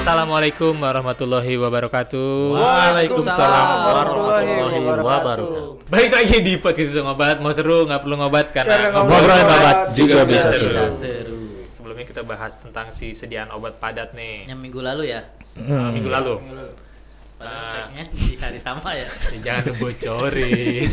Assalamualaikum warahmatullahi wabarakatuh. Waalaikumsalam warahmatullahi wabarakatuh. Balik lagi di podcast Ngobat. Mau seru nggak perlu ngobat karena ngobrolin obat juga bisa seru. Sebelumnya kita bahas tentang si sediaan obat padat nih. Yang minggu lalu ya. Minggu lalu. Padahal tagnya di hari sama ya. Jangan bocorin.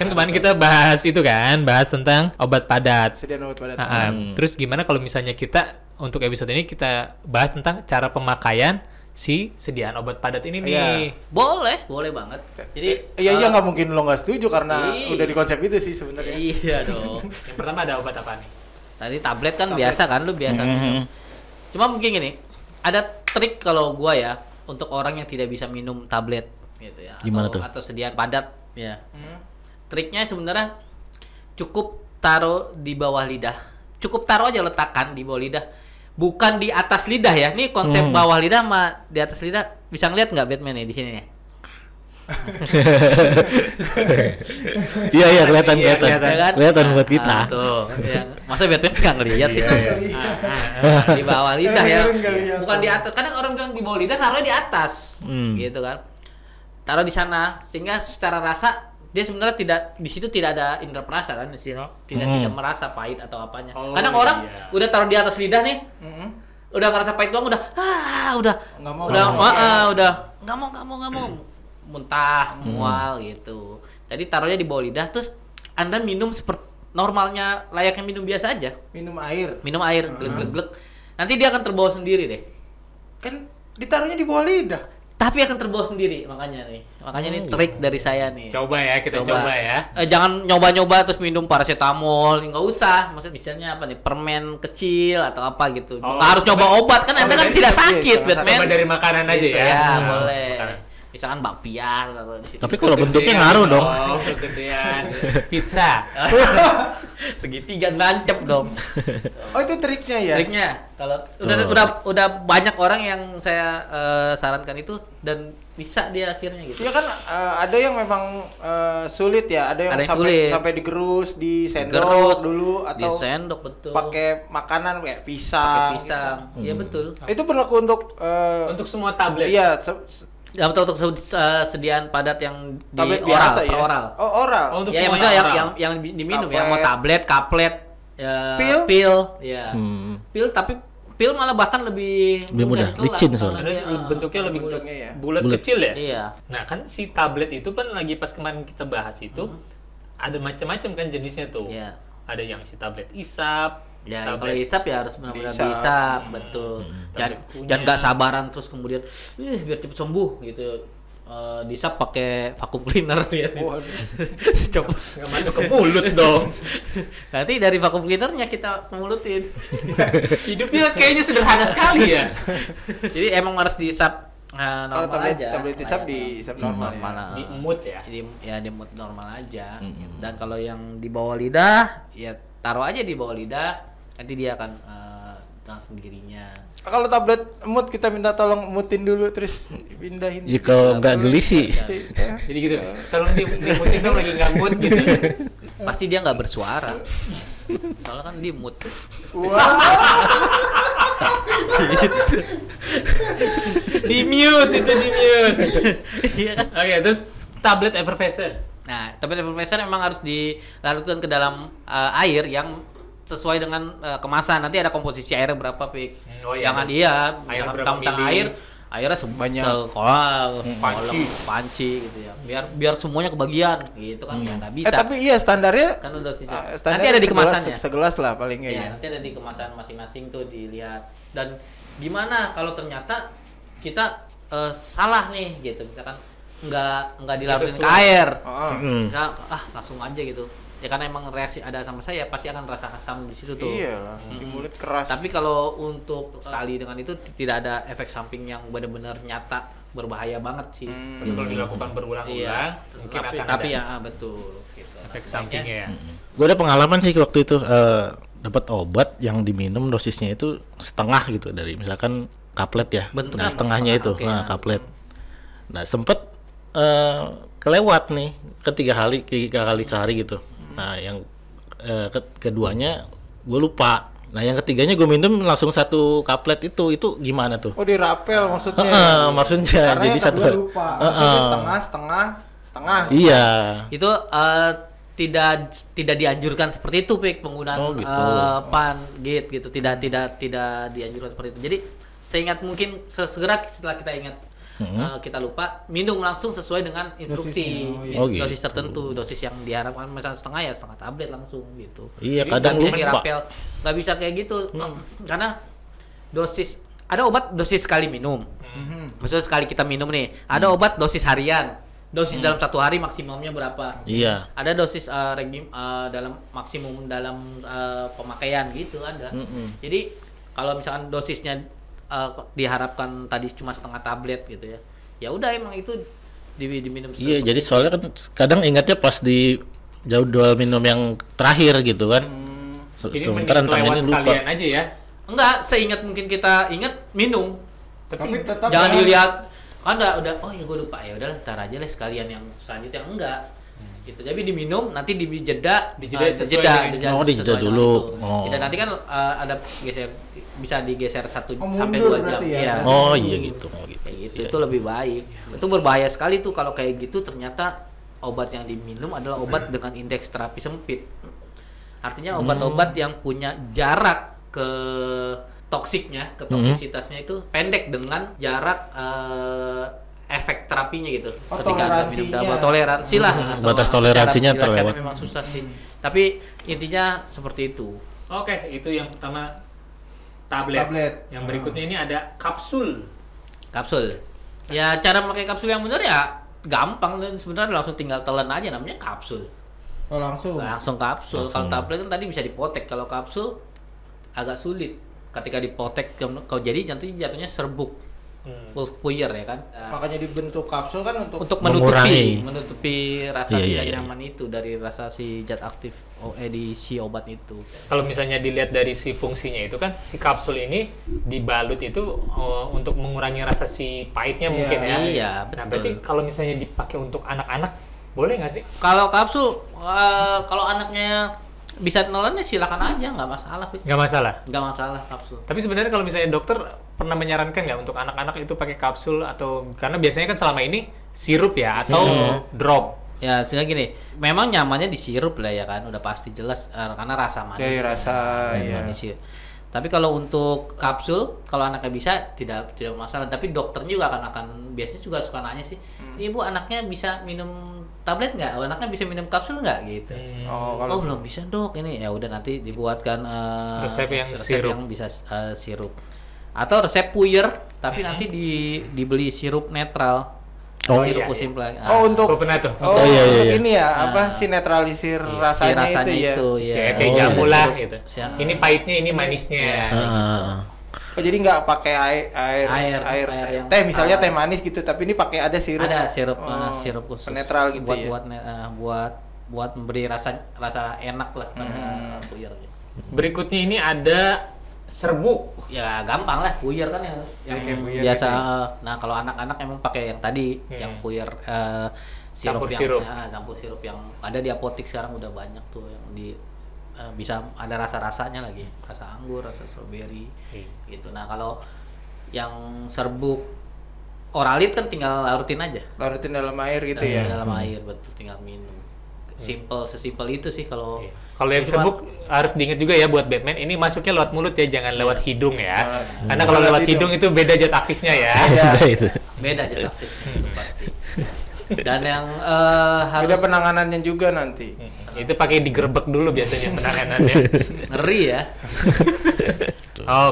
Kan kemarin kita bahas itu kan, bahas tentang obat padat. Sediaan obat padat. Terus gimana kalau misalnya kita untuk episode ini kita bahas tentang cara pemakaian si sediaan obat padat ini nih. Boleh banget. Jadi iya nggak mungkin lo nggak setuju karena Iya. udah di konsep itu sih sebenarnya. Iya dong. Yang pertama ada obat apa nih? Tadi tablet kan biasa kan, lu biasa minum. Cuma mungkin gini, ada trik kalau gua ya untuk orang yang tidak bisa minum tablet gitu ya. Gimana tuh? Atau sediaan padat ya. Triknya sebenarnya cukup taruh di bawah lidah. Cukup taruh aja, letakkan di bawah lidah. Bukan di atas lidah ya. Ini konsep bawah lidah sama di atas lidah. Bisa ngeliat nggak Batman nih di sini nih? Iya kelihatan Kan? buat kita. Tuh, ya. Masa Batman nggak ngeliat sih? Di bawah lidah ya. Bukan di atas. Kadang orang bilang di bawah lidah, naruhnya di atas, gitu kan? Taruh di sana, sehingga secara rasa dia sebenarnya di situ tidak ada indera perasa kan, tidak merasa pahit atau apanya. Kadang orang udah taruh di atas lidah nih, udah ngerasa pahit doang, udah nggak mau muntah, mual gitu. Jadi taruhnya di bawah lidah, terus Anda minum seperti normalnya, layaknya minum biasa aja. Minum air. Glek. Nanti dia akan terbawa sendiri deh. Kan ditaruhnya di bawah lidah. Tapi akan terbawa sendiri, makanya nih trik dari saya nih. Coba ya, kita coba ya. Jangan nyoba-nyoba terus minum paracetamol, nggak usah. Maksudnya misalnya apa nih, permen kecil atau apa gitu. Nggak harus nyoba obat kan, Anda kan tidak sakit, Batman. Coba dari makanan aja Gitu ya. Boleh. Makanan. Misalkan bakpian atau di situ. Tapi kalau bentuknya ngaruh dong. Kegedean. Pizza. Segitiga nancep dong. Oh itu triknya ya. Triknya kalau udah banyak orang yang saya sarankan itu dan bisa dia akhirnya gitu. Iya kan ada yang memang sulit ya, ada yang sampai digerus, di sendok dulu atau di sendok betul. Pakai makanan kayak pisang. Iya betul. Itu berlaku untuk semua tablet. Iya, Ya untuk sediaan padat yang di tablet oral, biasa ya. oral. Oh, oral. Untuk Ya maksudnya yang diminum ya, mau tablet, kaplet, pil, ya. Pil tapi pil malah bahkan lebih mudah, licin soalnya. Bentuknya lebih bentuknya ya. bulat kecil ya. Iya. Nah kan si tablet itu kan lagi pas kemarin kita bahas itu ada macam-macam kan jenisnya tuh. Iya. Ada yang si tablet isap. Ya tablet. kalau isap ya harus benar-benar Diisap. diisap, betul. Jangan nggak sabaran terus kemudian biar cepet sembuh gitu. Diisap pakai vacuum cleaner ya. Coba Nggak masuk ke mulut dong. nanti dari vacuum cleanernya kita ngulutin. Hidupnya kayaknya sederhana sekali ya. Jadi emang harus diisap Kalau normal aja. tablet isap diisap normal ya. Di mood ya. Di mood normal aja. Dan kalau yang di bawah lidah ya taruh aja di bawah lidah, nanti dia akan dengan sendirinya. Kalau tablet mood kita minta tolong mutin dulu terus pindahin. Ya kalau nggak geli sih. Jadi gitu. Tolong dimutin dong lagi nggak mood gitu. Pasti dia nggak bersuara. Soalnya kan di mood. Di mute itu di mute. Iya kan? Oke, terus tablet effervescent. Nah, tablet effervescent memang harus dilarutkan ke dalam air yang sesuai dengan kemasan. Nanti ada komposisi airnya berapa, Pik. Jangan Air jangan berapa mentang-mentang mili. airnya Banyak. panci gitu ya. Biar semuanya kebagian gitu kan. Ya nggak bisa. Tapi iya standarnya Kan udah sisa. standar Nanti ada di kemasannya. Segelas lah paling Ya, ya. nanti ada di kemasan masing-masing tuh dilihat. Dan gimana kalau ternyata kita salah nih gitu, misalkan nggak dilarutin ke air, misal, langsung aja gitu. Ya karena emang reaksi ada sama saya pasti akan rasa asam di situ tuh. Iya lah, di mulut keras. Tapi kalau untuk sekali dengan itu tidak ada efek samping yang benar-benar nyata berbahaya banget sih. Tapi kalau dilakukan berulang-ulang, Iya, mungkin akan tapi ada ya betul gitu. efek sampingnya ya. Gue ada pengalaman sih waktu itu dapat obat yang diminum dosisnya itu setengah gitu dari misalkan kaplet ya. Bentuknya Nah setengahnya itu, kaplet. Nah sempet kelewat nih tiga kali sehari gitu. Nah yang keduanya gue lupa Nah yang ketiganya gue minum langsung 1 kaplet itu gimana tuh? Oh dirapel maksudnya? Maksudnya karena jadi yang satu. Lupa. Maksudnya setengah. Iya. Itu tidak dianjurkan seperti itu, Pik, penggunaan gitu. pan gitu tidak dianjurkan seperti itu. Jadi seingat mungkin segera setelah kita ingat kita lupa, minum langsung sesuai dengan instruksi dosis tertentu, dosis yang diharapkan, misalnya setengah tablet langsung gitu. Iya, kadang lupa. Nggak bisa kayak gitu, karena dosis ada obat dosis sekali minum, maksudnya sekali kita minum nih, ada obat dosis harian, dosis dalam 1 hari maksimumnya berapa? Iya. Ada dosis dalam maksimum dalam pemakaian gitu ada. Jadi kalau misalkan dosisnya diharapkan tadi cuma setengah tablet gitu ya udah emang itu diminum. Iya, jadi soalnya kan kadang ingatnya pas di jadwal minum yang terakhir gitu kan. Sementara ini lupa. Sekalian aja ya. Enggak, seingat mungkin kita ingat minum. Tapi tetap jangan dilihat kan udah oh ya gue lupa, ya udah ntar aja lah sekalian yang selanjutnya enggak. Gitu. Jadi diminum nanti dijeda dulu. Dan nanti kan ada bisa digeser 1 sampai 2 jam. Ya? Oh iya gitu. Itu lebih baik. Itu berbahaya sekali tuh kalau kayak gitu, ternyata obat yang diminum adalah obat dengan indeks terapi sempit. Artinya obat-obat yang punya jarak ke toksiknya, ke toksisitasnya itu pendek dengan jarak efek terapinya gitu. Ketika minum toleransi lah, batas toleransinya terlewat. Memang susah sih. Tapi intinya seperti itu. Oke, itu yang pertama tablet. Yang berikutnya ini ada kapsul. Ya cara memakai kapsul yang benar ya gampang, dan sebenarnya langsung tinggal telan aja, namanya kapsul. Oh langsung kapsul. Kalau tablet kan tadi bisa dipotek, kalau kapsul agak sulit. Ketika dipotek kau jadi nanti jatuhnya serbuk. Puyer ya kan. Makanya dibentuk kapsul kan untuk menutupi rasa tidak nyaman itu dari rasa si zat aktif di si obat itu. Kalau misalnya dilihat dari si fungsinya itu kan, si kapsul ini dibalut itu untuk mengurangi rasa si pahitnya mungkin ya. Iya, betul. Nah, berarti kalau misalnya dipakai untuk anak-anak boleh nggak sih? Kalau kapsul kalau anaknya bisa nelannya silakan aja, nggak masalah. Nggak masalah kapsul. Tapi sebenarnya kalau misalnya dokter pernah menyarankan nggak untuk anak-anak itu pakai kapsul, atau karena biasanya kan selama ini sirup ya atau drop? Ya sudah gini, memang nyamannya di sirup lah ya kan, udah pasti jelas karena rasa manis. Dari rasa manis. Tapi kalau untuk kapsul, kalau anaknya bisa tidak masalah. Tapi dokternya juga akan biasanya juga suka nanya sih, ibu anaknya bisa minum tablet nggak? Anaknya bisa minum kapsul nggak gitu? Oh belum bisa dok, ini ya udah nanti dibuatkan resep yang bisa sirup atau resep puyer, tapi nanti dibeli sirup netral. Sirup simpel. Untuk ini ya si netralisir rasanya itu ya. Kayak jamu lah gitu. Ini pahitnya, ini manisnya. Jadi nggak pakai air teh misalnya teh manis gitu, tapi ini pakai ada sirup. Ada sirup khusus netral gitu buat memberi rasa enak lah puyer. Berikutnya ini ada serbuk. Ya gampang lah, puyer kan yang biasa. Nah kalau anak-anak emang pakai yang tadi yang puyer campur sirup yang ada di apotek sekarang udah banyak tuh yang bisa ada rasa-rasanya lagi, rasa anggur, rasa strawberry gitu. Nah kalau yang serbuk Oralit kan tinggal larutin dalam air gitu ya. Dalam air, betul, tinggal minum. Sesimpel itu sih kalau yang serbuk harus diingat juga ya buat Batman, ini masuknya lewat mulut ya, jangan lewat hidung ya. Karena kalau lewat hidung itu beda zat aktifnya ya. Beda zat aktifnya pasti. Dan yang harus beda penanganannya juga nanti. Itu pakai digerebek dulu biasanya penanganannya. Ngeri ya.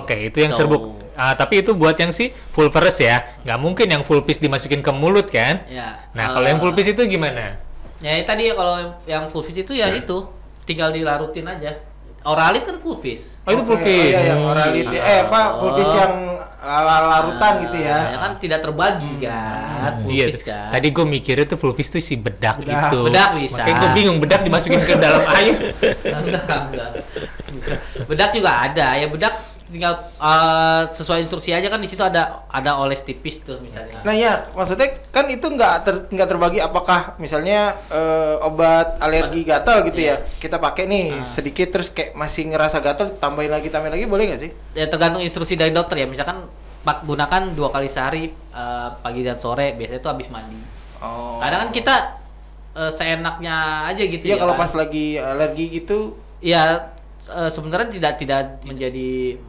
Oke, itu yang serbuk. Tapi itu buat yang si full peres ya. Nggak mungkin yang full piece dimasukin ke mulut kan? Ya. Nah, kalau yang full piece itu gimana? Ya tadi kalau yang full fish itu ya itu tinggal dilarutin aja. Oralit kan full fish. Oh itu full fish. Yang oralit full fish yang larutan gitu ya. Ya kan tidak terbagi kan. Full fish kan. Tadi gue mikirnya tuh full fish tuh si bedak itu. Bedak bisa. Makanya gue bingung bedak dimasukin ke dalam air. Enggak. Bedak juga ada. Ya bedak tinggal sesuai instruksi aja kan, di situ ada oles tipis tuh misalnya. Nah ya, maksudnya kan itu nggak terbagi, apakah misalnya obat alergi gatal gitu ya, kita pakai nih sedikit terus kayak masih ngerasa gatal, tambahin lagi boleh nggak sih? Ya tergantung instruksi dari dokter ya, misalkan gunakan 2 kali sehari, pagi dan sore, biasanya itu habis mandi. Kadang kan kita seenaknya aja gitu ya. Iya, kalau pas lagi alergi gitu. Ya sebenarnya tidak menjadi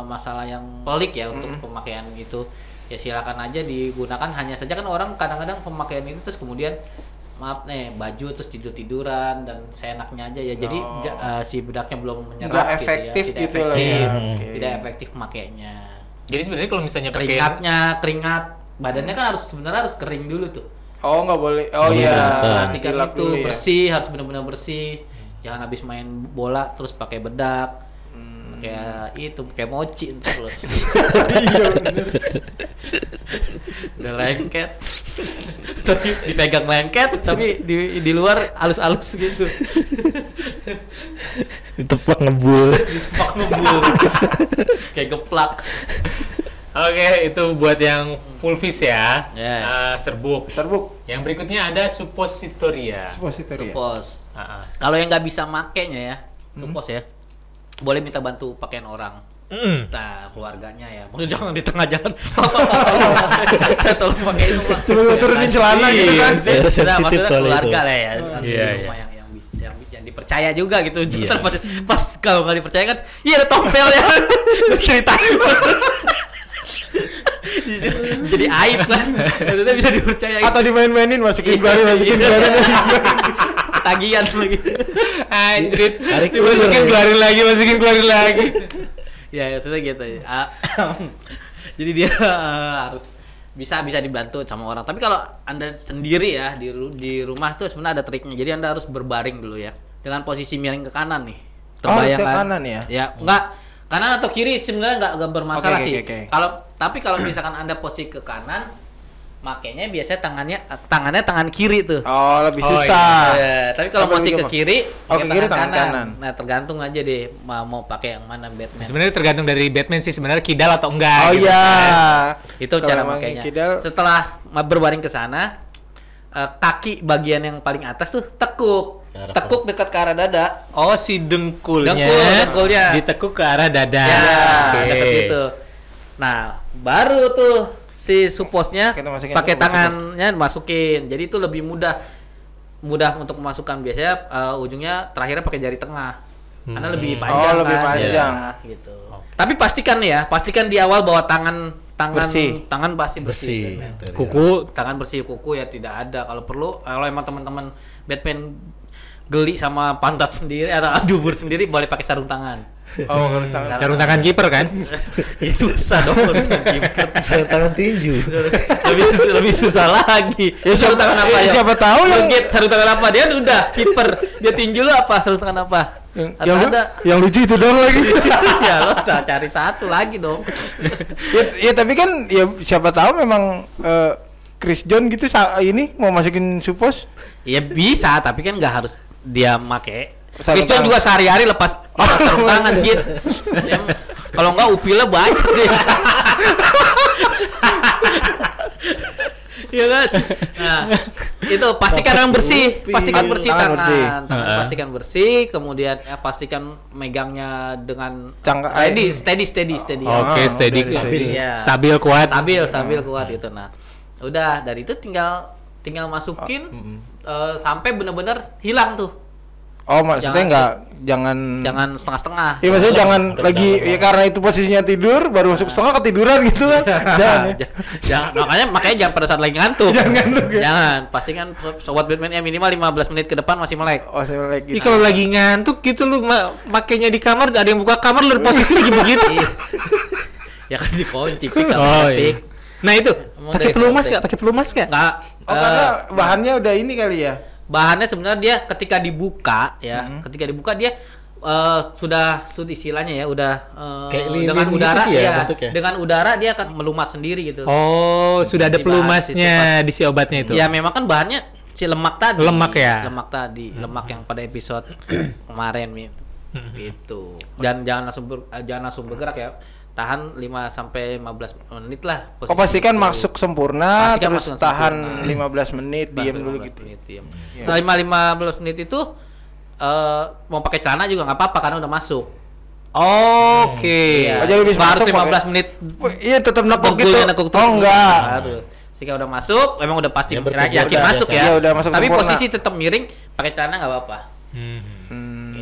masalah yang pelik ya untuk pemakaian itu. Ya silakan aja digunakan, hanya saja kan orang kadang-kadang pemakaian itu terus kemudian baju terus tiduran dan seenaknya aja ya. Jadi si bedaknya belum menyerap nggak efektif gitu lah ya. Tidak efektif makainya. Jadi sebenarnya kalau misalnya keringat badannya kan sebenarnya harus kering dulu tuh. Oh, nggak boleh. Oh iya. Perhatikan itu bersih, harus benar-benar bersih. Jangan habis main bola terus pakai bedak. Kayak mochi entar loh. Iya bener. Udah lengket. Tapi dipegang lengket, tapi di luar halus-halus gitu. Ditepak ngebul. Kayak geplak. Oke, itu buat yang full fish ya. Serbuk. Yang berikutnya ada suppositoria. Suppos. Kalau yang nggak bisa makainya ya, suppos ya, boleh minta bantu pakaian orang. Nah, keluarganya ya. Maksudnya jangan di tengah jalan. Saya tolong pakai itu. Turunin celana gitu kan. Maksudnya keluarga lah ya. Di rumah yang dipercaya juga gitu. Pas kalau nggak dipercaya kan, iya ada tompel ya. Ceritain. Jadi aib kan. Maksudnya bisa dipercaya. Atau dimain-mainin, masukin keluarin. Tagihan lagi. Anjrit. Masukin keluarin lagi. Ya sudah gitu ya. Jadi dia harus bisa dibantu sama orang. Tapi kalau Anda sendiri ya di rumah tuh sebenarnya ada triknya. Jadi Anda harus berbaring dulu ya, dengan posisi miring ke kanan nih. Terbayang ke kanan ya? Ya, enggak kanan atau kiri sebenarnya enggak bermasalah sih. Tapi kalau misalkan Anda posisi ke kanan, makanya biasanya tangannya tangan kiri tuh. Oh, lebih susah. Iya. Tapi kalau posisi ke kiri, ke kiri tangan kanan. Nah, tergantung aja deh mau pakai yang mana Batman. Sebenarnya tergantung dari Batman sih sebenarnya kidal atau enggak. Oh gitu iya. Kan. Itu cara makainya. Setelah berbaring ke sana, kaki bagian yang paling atas tuh tekuk dekat ke arah dada. Oh, si dengkulnya ditekuk ke arah dada. Ya, dekat gitu. Nah, baru tuh si supposnya pakai tangannya masukin. Jadi itu lebih mudah untuk memasukkan. Biasanya ujungnya terakhirnya pakai jari tengah. Karena lebih panjang. Lebih panjang. Ya, gitu. Tapi pastikan di awal bahwa tangan pasti bersih. Tangan bersih, kuku ya tidak ada. Kalau emang teman-teman Batman geli sama pantat sendiri atau dubur sendiri, boleh pakai sarung tangan. Sarung tangan kiper kan? Ya susah dong sarung kiper. Sarung tangan tinju. lebih susah lagi. Ya sarung tangan apa ya? Siapa tahu sarung tangan apa dia udah kiper. Dia tinju lo apa? Sarung tangan apa? Yang lucu itu dong lagi. Ya lo cari satu lagi dong. Ya tapi kan ya siapa tahu memang Chris John gitu ini mau masukin suppos. Ya bisa, tapi kan nggak harus dia make. Chris John juga sehari-hari lepas sarung tangan gitu. Kalau nggak upilnya banyak deh. Iya kan? Nah, itu pastikan yang bersih, tangan. Pastikan bersih, kemudian pastikan megangnya dengan steady. Oke, steady. Stabil kuat gitu. Nah, udah dari itu tinggal masukin sampai benar-benar hilang tuh. Oh, maksudnya jangan setengah-setengah. Iya, maksudnya jangan lagi ya karena itu posisinya tidur baru masuk setengah ketiduran gitu kan. Jangan, makanya jangan pada saat lagi ngantuk. Jangan, pastikan sobat Batman ya minimal 15 menit ke depan masih melek. Oh, masih melek gitu. Kalau lagi ngantuk gitu lu makainya di kamar, ada yang buka kamar lu posisi lagi begitu. Ya kan dikunci pik. Nah itu, pakai pelumas nggak? Nggak. Oh, karena bahannya udah ini kali ya. Bahannya sebenarnya dia ketika dibuka dia sudah istilahnya ya udah dengan udara gitu ya, dengan udara dia akan melumas sendiri gitu. Oh, sudah ada pelumasnya di si obatnya itu. Ya memang kan bahannya si lemak tadi. Lemak yang pada episode kemarin Gitu. Dan jangan langsung bergerak ya. Tahan 5 sampai 15 menit lah. Pastikan masuk sempurna, terus tahan 15 menit, diam dulu gitu. Setelah 15 menit itu mau pakai celana juga nggak apa-apa karena udah masuk. Oke. Jadi baru 15 menit. Iya, tetap nekuk gitu. Enggak. Harus. Jika udah masuk, memang udah pasti yakin masuk ya. Udah masuk tapi sempurna. posisi tetap miring, pakai celana nggak apa-apa.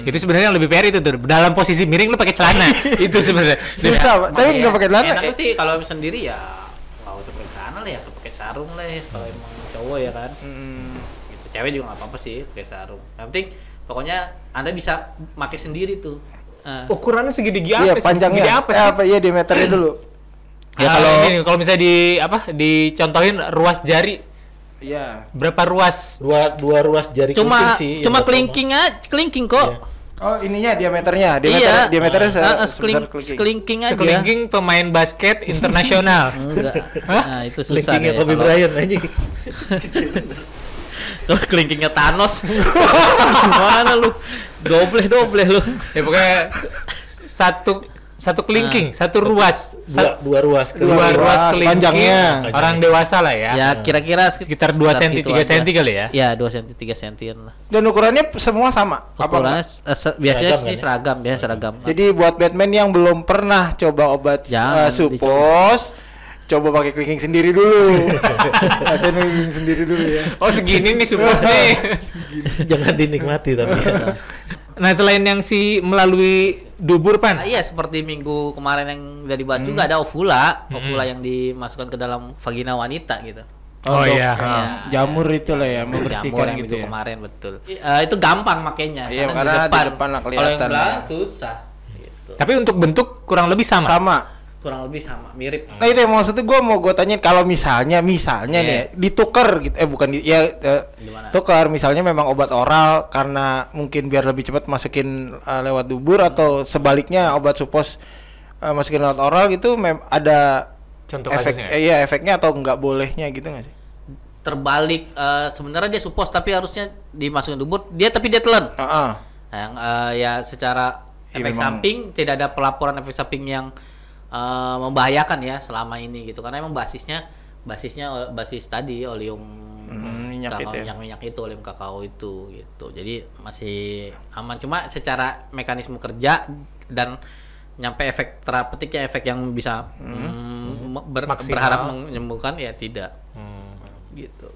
Itu sebenarnya yang lebih fair itu tuh. Dalam posisi miring lu pakai celana. Itu sebenarnya. Susah, tapi enggak pakai celana. Enak sih kalau sendiri ya nggak usah pakai celana lah ya, atau pakai sarung lah ya kalau emang cowok ya kan. Gitu. Cewek juga nggak apa-apa sih pakai sarung. Yang penting pokoknya Anda bisa pakai sendiri tuh. Ukurannya segini apa iya, sih? Panjangnya Segini apa sih? Iya, diameternya dulu. Ya kalau misalnya dicontohin ruas jari. Iya. Berapa ruas? Dua ruas jari kelingking sih. Cuma kelingking kok. Iya. Oh, ininya diameternya Diameternya Sekelingking aja. Sekelingking pemain basket internasional. Enggak. Nah, itu susah. Kelingkingnya Kobe Bryant aja. Kalau kelingkingnya Thanos. Mana lu? Dobleh lu. Ya pokoknya satu kelingking, satu ruas. Dua ruas kelingking. Panjangnya. Orang dewasa lah ya. Ya kira-kira sekitar 2 cm 3 cm kali ya. Ya 2 cm 3 cm lah. Dan ukurannya semua sama. Ukurannya biasanya sih seragam. Jadi buat Batman yang belum pernah coba obat supos, coba pakai kelingking sendiri dulu. Latihan kelingking sendiri dulu ya. Oh segini nih supos nih. Jangan dinikmati tapi ya. Nah selain yang melalui dubur Pan. Iya seperti minggu kemarin yang udah dibahas juga ada ovula yang dimasukkan ke dalam vagina wanita gitu. Oh iya. Jamur itu lah ya, membersihkan jamur gitu ya. Kemarin betul. Itu gampang makanya. Iya karena di depan lah kelihatan. Kalau yang belakang susah. Gitu. Tapi untuk bentuk kurang lebih sama. Kurang lebih sama, mirip. Nah itu yang maksudnya gue tanyain kalau misalnya nih ditukar gitu, tukar misalnya memang obat oral karena mungkin biar lebih cepat masukin lewat dubur atau sebaliknya obat supos masukin lewat oral gitu ada contoh efek efeknya atau nggak bolehnya gitu nggak sih? Terbalik sebenarnya dia supos tapi harusnya dimasukin dubur tapi dia telan. Yang ya secara efek samping tidak ada pelaporan efek samping yang membahayakan ya selama ini gitu karena emang basisnya basis tadi oleum minyak itu oleum kakao itu gitu jadi masih aman cuma secara mekanisme kerja dan nyampe efek terapeutiknya efek yang bisa berharap menyembuhkan ya tidak gitu.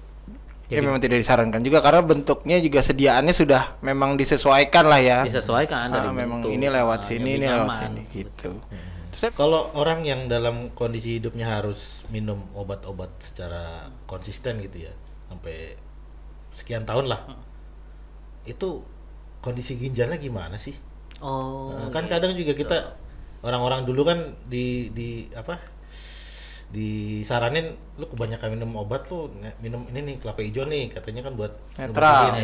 Ya memang tidak disarankan juga karena bentuknya juga sediaannya sudah memang disesuaikan lah ya. Disesuaikan dari memang bentuk. Ini lewat sini, ini lewat sini gitu. Kalau orang yang dalam kondisi hidupnya harus minum obat-obat secara konsisten gitu ya sampai sekian tahun lah, itu kondisi ginjalnya gimana sih? Kan kadang juga kita orang-orang dulu kan disaranin lu kebanyakan minum obat lu minum ini nih kelapa hijau nih katanya kan buat netral.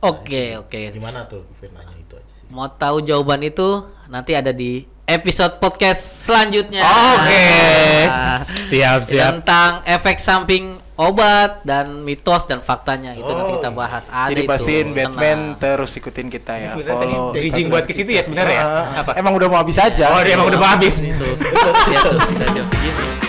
Oke. Gimana tuh? Nanya itu aja sih. Mau tahu jawaban itu nanti ada di episode podcast selanjutnya. Oke. Siap. Tentang efek samping obat dan mitos dan faktanya itu nanti kita bahas. Jadi pastiin Batman terus ikutin kita ya. Follow. Izin buat ke situ ya sebenarnya ya. Emang udah mau habis aja. Oh, dia emang udah mau habis. Itu. Ya tuh, kita jam segini.